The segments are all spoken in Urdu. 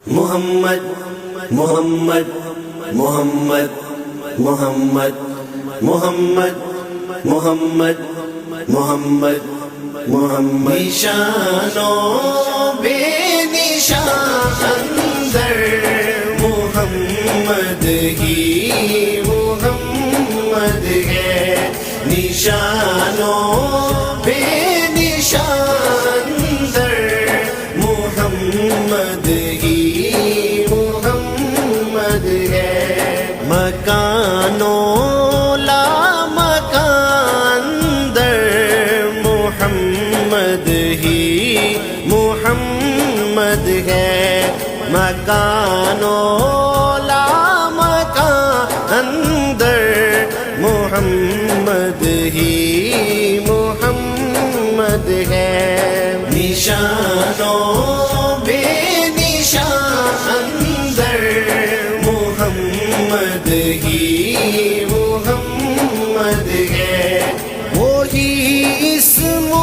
محمد محمد محمد محمد محمد محمد محمد محمد نشانوں بے نشان اندر محمد ہی محمد ہے، نشانوں بے نشان اندر محمد ہی محمد ہے، مکانوں لا مکان در محمد ہی محمد ہے، مکانوں لا مکان در محمد ہی محمد ہے، نشانوں بے نشان در محمد ہی محمد ہے، وہی اسم و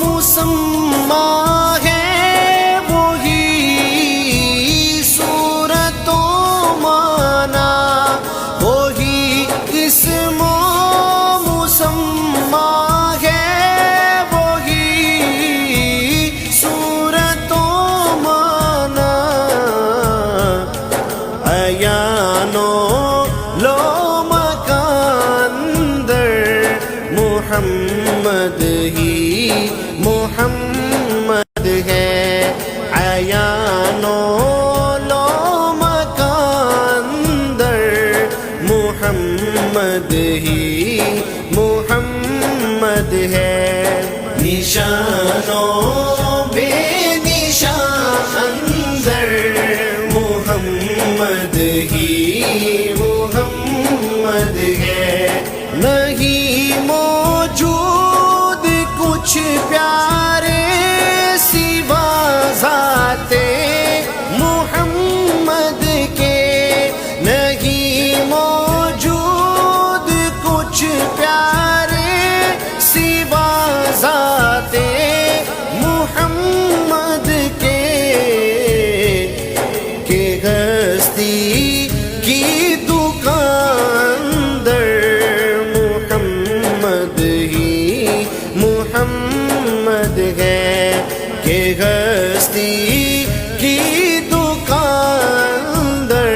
مسمى ہے، وہی صورت و معنی، وہی اسم و مسمى ہے، وہی صورت و معنی، عیانو لو مکان در محمد ہی محمد ہے، عیانو لو مکان در محمد ہی محمد ہے، نشانوں بے نشان در محمد ہی محمد ہے، نہیں موجود کچھ پیارے سوا ذات محمد کے، نہیں موجود کچھ پیارے سوا ذات محمد کے، کہ ہستی کی دکان در محمد ہی محمد ہے، کہ ہستی کی دکان در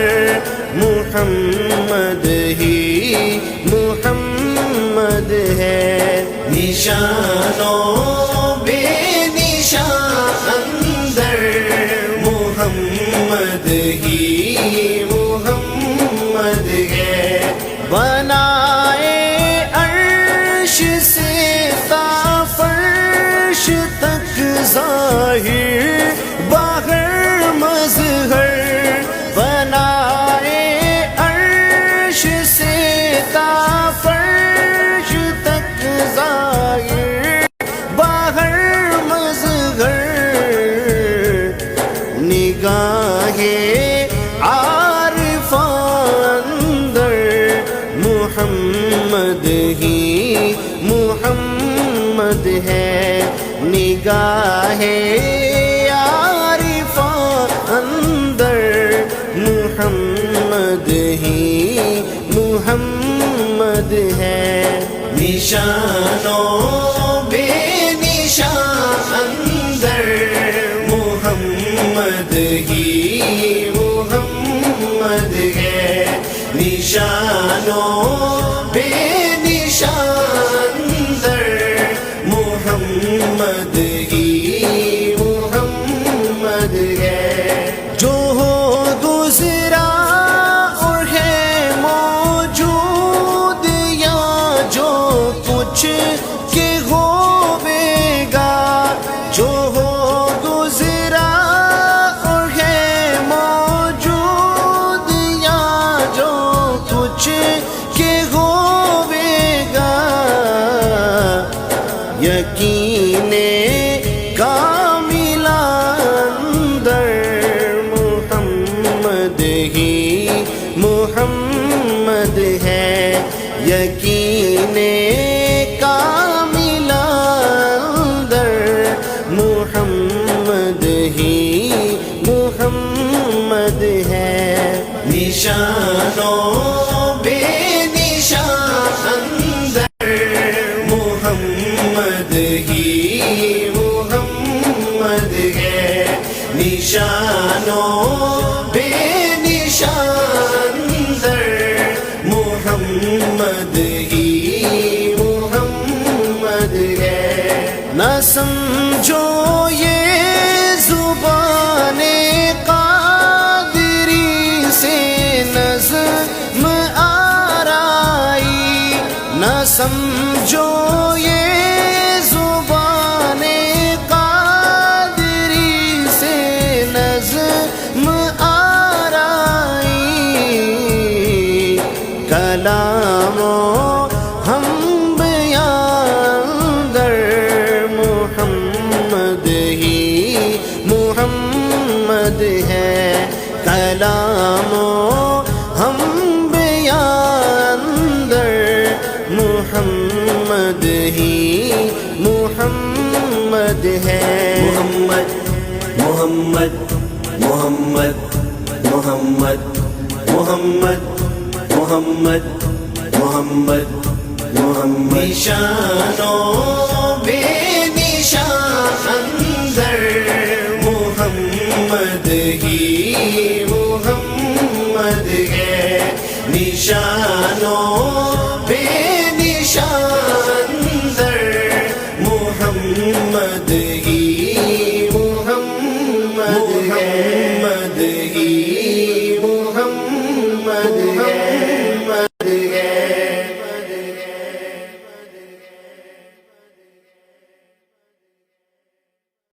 محمد ہی محمد ہے، نشانوں بے نشان در محمد ہی محمد ہے، بنائے عرش سے تا فرش تک ظاہر باہر مظہر، بنائے عرش سے تا فرش تک ظاہر باہر مظہر، نگاہ عارفان در محمد ہی محمد ہے، نگاہ عارفان در محمد ہی محمد ہے، نشانوں بے نشان در محمد ہی محمد ہے، نشانوں بے نشان در محمد ہی محمد ہے، جو ہو گزرا اور ہے موجود یا جو کچھ کہ ہوے گا، جو ہو گزرا اور ہے موجود یا جو کچھ کہ ہوے گا، یقین کامل اندر محمد ہے نشانوں بے نشان اندر محمد ہی محمد ہے نشانوں بے نشان اندر محمد ہی محمد ہے نہ سمجھو یہ زبان قادری سے نظم آرائی نہ سمجھو یہ زبان قادری سے نظم آرائی کلام ہم بیان در محمد ہی محمد ہے کلام ہم بیان در محمد ہی محمد ہے محمد محمد محمد محمد محمد محمد محمد محمد نشانوں بے نشان اندر محمد ہی محمد ہے نشان